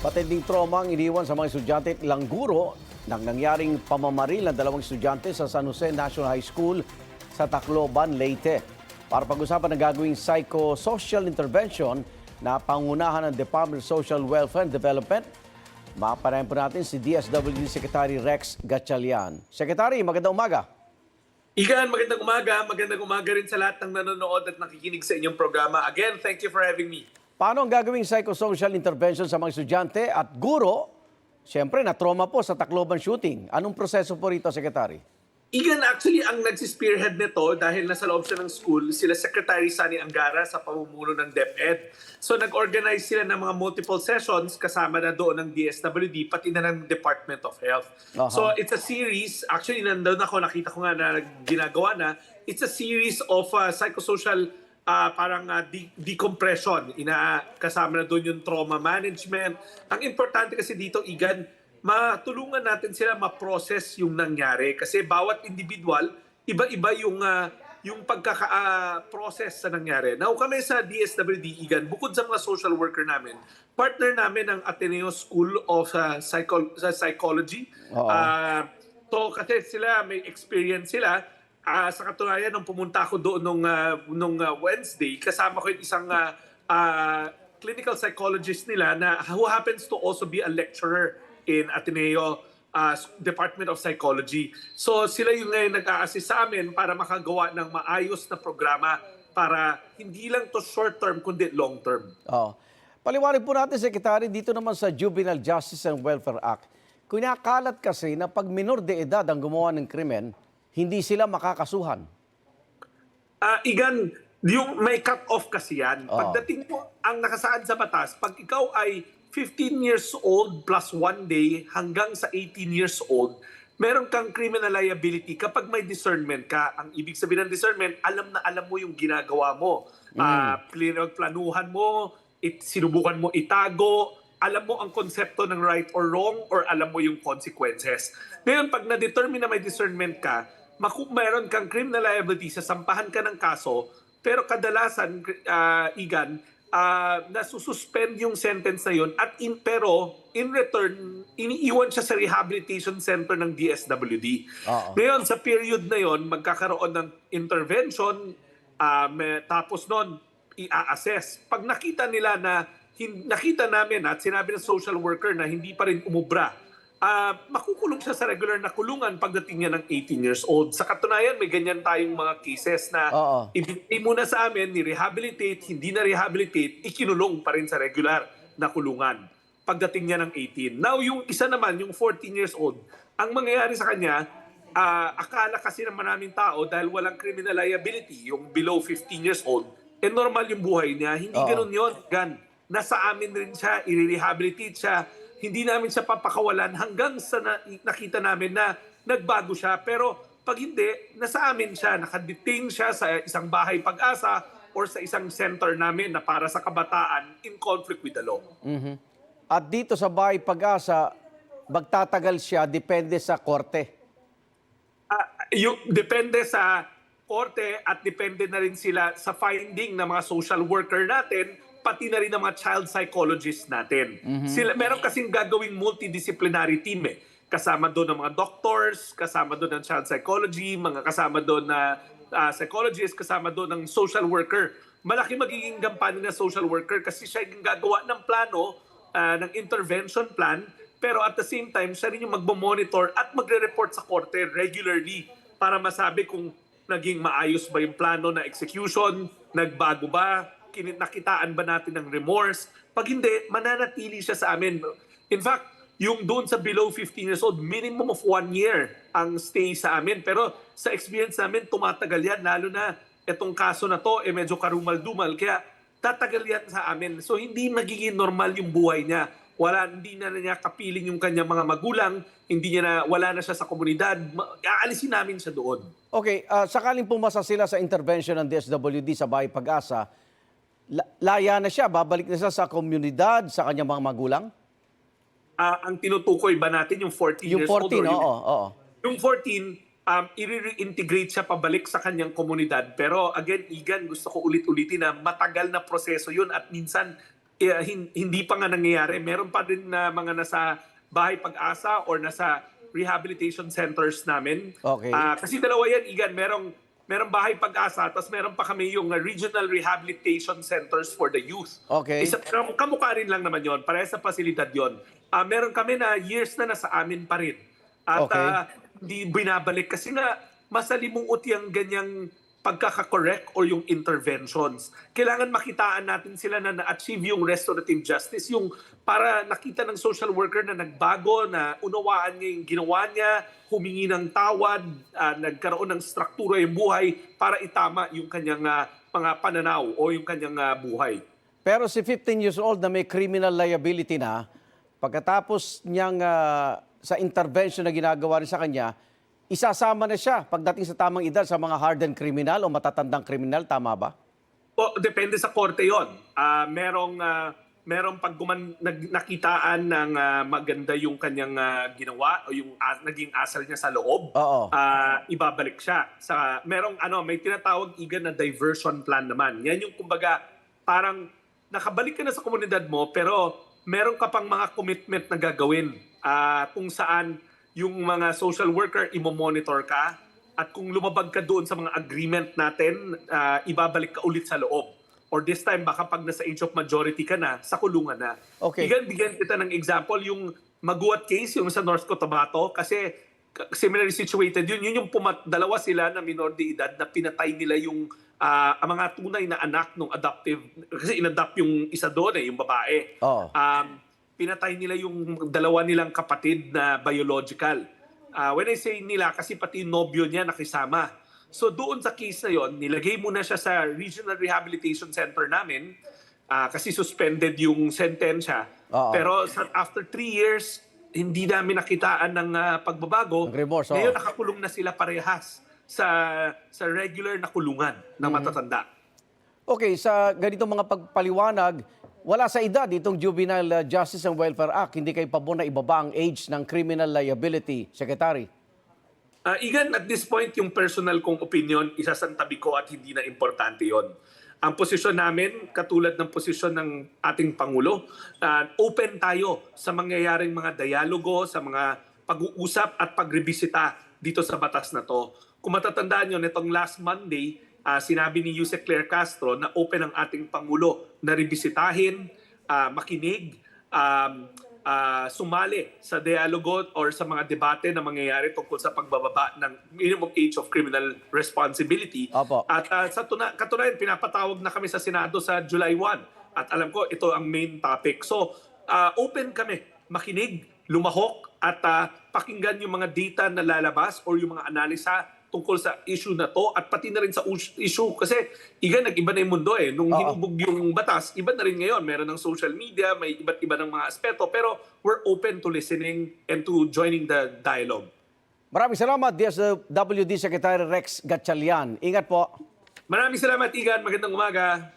Patinding trauma ang iniwan sa mga estudyante at ilang guro nang nangyaring pamamaril ng dalawang estudyante sa San Jose National High School sa Tacloban, Leyte. Para pag-usapan ng gagawing psychosocial intervention na pangunahan ng Department of Social Welfare and Development, mapanayan po natin si DSWD Secretary Rex Gatchalian. Secretary, magandang umaga. Igan, magandang umaga rin sa lahat ng nanonood at nakikinig sa inyong programa. Again, thank you for having me. Paano ang gagawing psychosocial intervention sa mga estudyante at guro? Siyempre, na-trauma po sa Tacloban shooting. Anong proseso po rito, Secretary? Igan, actually, ang nag-spearhead nito dahil nasa loob siya ng school, sila Secretary Sunny Angara sa pamumuno ng DepEd. So nag-organize sila ng mga multiple sessions kasama na doon ng DSWD pati na ng Department of Health. So it's a series, actually nandun ako, nakita ko nga na ginagawa na, it's a series of psychosocial decompression. Kasama na doon yung trauma management. Ang importante kasi dito, Igan, matulungan natin sila ma-process yung nangyari. Kasi bawat individual, iba-iba yung pagkaka-process sa nangyari. Now kami sa DSWD, Igan, bukod sa mga social worker namin, partner namin ang Ateneo School of Psychology. So kasi sila, may experience sila. Sa katunayan, nung pumunta ako doon nung Wednesday, kasama ko yung isang clinical psychologist nila na who happens to also be a lecturer in Ateneo Department of Psychology. So sila yung ngayon nag-a-assist sa amin para makagawa ng maayos na programa para hindi lang to short-term kundi long-term. Paliwanag po natin, Secretary, dito naman sa Juvenile Justice and Welfare Act. Kinakalat kasi na pag minor de edad ang gumawa ng krimen, hindi sila makakasuhan. Igan, yung may cut-off kasi yan. Pagdating mo, ang nakasaad sa batas, pag ikaw ay 15 years old plus 1 day hanggang sa 18 years old, meron kang criminal liability kapag may discernment ka. Ang ibig sabihin ng discernment, alam na alam mo yung ginagawa mo. Planuhan mo, sinubukan mo itago, alam mo ang konsepto ng right or wrong, or alam mo yung consequences. Ngayon, pag na-determine na may discernment ka, meron kang criminal liability, sasampahan ka ng kaso, pero kadalasan, Igan, nasususpend yung sentence na yun at pero in return, iniiwan siya sa rehabilitation center ng DSWD. Ngayon, sa period na yon magkakaroon ng intervention, tapos nun, i-assess. Pag nakita nila na, nakita namin at sinabi ng social worker na hindi pa rin umubra, makukulong siya sa regular na kulungan pagdating niya ng 18 years old. Sa katunayan, may ganyan tayong mga cases na ibigay muna sa amin, ni-rehabilitate, hindi na-rehabilitate, ikinulong pa rin sa regular na kulungan pagdating niya ng 18. Now, yung isa naman, yung 14 years old, ang mangyayari sa kanya, akala kasi ng maraming tao dahil walang criminal liability, yung below 15 years old, normal yung buhay niya. Hindi ganun yun. Nasa amin rin siya, i-rehabilitate siya, hindi namin siya papakawalan hanggang sa nakita namin na nagbago siya. Pero pag hindi, nasa amin siya, nakadetain siya sa isang bahay pag-asa or sa isang center namin na para sa kabataan in conflict with the law. At dito sa bahay pag-asa, magtatagal siya, depende sa korte. Depende sa korte at depende na rin sila sa finding ng mga social worker natin, pati na rin ng mga child psychologists natin. Meron kasing gagawing multidisciplinary team Kasama doon ng mga doctors, kasama doon ng child psychology, mga kasama doon na psychologists, kasama doon ng social worker. Malaki magiging gampanin ng social worker kasi siya yung gagawa ng plano, ng intervention plan, pero at the same time, siya rin yung magmamonitor at magre-report sa korte regularly para masabi kung naging maayos ba yung plano na execution, nagbago ba, nakitaan ba natin ng remorse. Pag hindi, mananatili siya sa amin. In fact, yung doon sa below 15 years old, minimum of 1 year ang stay sa amin. Pero sa experience namin, tumatagal yan. Lalo na itong kaso na to, medyo karumal-dumal. Kaya tatagal yan sa amin. So hindi magiging normal yung buhay niya. Hindi na niya kapiling yung kanyang mga magulang. Wala na siya sa komunidad. Aalisin namin siya doon. Okay, sakaling pumasa sila sa intervention ng DSWD sa Bahay Pag-asa, laya na siya, babalik na siya sa komunidad, sa kanyang mga magulang? Ang tinutukoy ba natin yung 14 years old? Yung 14, oo. Yung 14, i-reintegrate siya pabalik sa kanyang komunidad. Pero again, Igan, gusto ko ulit-ulitin na matagal na proseso yun at minsan hindi pa nga nangyayari. Meron pa rin na mga nasa Bahay Pag-asa or nasa rehabilitation centers namin. Okay. Kasi dalawa yan, Igan. Merong Bahay Pag-asa, tapos meron pa kami yung regional rehabilitation centers for the youth. Okay. Kamukha rin lang naman yon, parehas sa pasilidad yon. Meron kami na years na nasa amin pa rin. At Okay. hindi binabalik kasi nga masalimuot yung ganyang pagkakakorek or yung interventions. Kailangan makitaan natin sila na na-achieve yung restorative justice, yung para nakita ng social worker na nagbago, na unawaan niya yung ginawa niya, humingi ng tawad, nagkaroon ng struktura yung buhay para itama yung kanyang mga pananaw o yung kanyang buhay. Pero si 15 years old na may criminal liability na, pagkatapos niyang sa intervention na ginagawa rin sa kanya, isasama na siya pagdating sa tamang edad sa mga hardened criminal o matatandang criminal, tama ba? O, depende sa korte yon. Merong pag nakitaan ng maganda yung kanyang ginawa o yung naging asal niya sa loob, Oo. ibabalik siya. May tinatawag, Igan, na diversion plan naman. Yan yung kumbaga parang nakabalik ka na sa komunidad mo pero meron ka pang mga commitment na gagawin kung saan yung mga social worker imo-monitor ka at kung lumabag ka doon sa mga agreement natin, ibabalik ka ulit sa loob. Or this time, baka pag nasa age of majority ka na, sa kulungan na. Okay. Bigyan kita ng example, yung Maguat case, yung sa North Cotabato, kasi similarly situated yun. Yun yung dalawa sila na minor de edad na pinatay nila yung ang mga tunay na anak ng adoptive, kasi inadopt yung isa doon yung babae. Oo. Pinatay nila yung dalawa nilang kapatid na biological. When I say nila, kasi pati yung nobyo niya nakisama. So doon sa case na yon, nilagay muna siya sa Regional Rehabilitation Center namin kasi suspended yung sentensya. Oo. Pero after 3 years, hindi namin nakitaan ng pagbabago. Ng remorse, oo. Ngayon nakakulong na sila parehas sa regular na kulungan ng matatanda. Okay, sa ganitong mga pagpaliwanag, wala sa edad itong Juvenile Justice and Welfare Act. Hindi kayo pabor na ibaba ang age ng criminal liability, Secretary? Igan, at this point, yung personal kong opinion, isasantabi ko at hindi na importante yon. Ang posisyon namin, katulad ng posisyon ng ating Pangulo, open tayo sa mangyayaring mga dialogo, sa mga pag-uusap at pagrebisita dito sa batas na to. Kung matatandaan nyo, nitong last Monday, sinabi ni Yusek Claire Castro na open ang ating Pangulo na rebisitahin, makinig, sumali sa dialogo or sa mga debate na mangyayari tungkol sa pagbababa ng minimum age of criminal responsibility. Opo. At sa katunayan, pinapatawag na kami sa Senado sa July 1. At alam ko, ito ang main topic. So, open kami, makinig, lumahok, at pakinggan yung mga data na lalabas or yung mga analisa tungkol sa issue na to at pati na rin sa issue kasi nag-iba na yung mundo nung hinubog yung batas, iba na rin ngayon, meron ng social media, may iba't iba ng mga aspeto pero we're open to listening and to joining the dialogue. Maraming salamat, DSWD Secretary Rex Gatchalian. Ingat po. Maraming salamat, Igan, magandang umaga.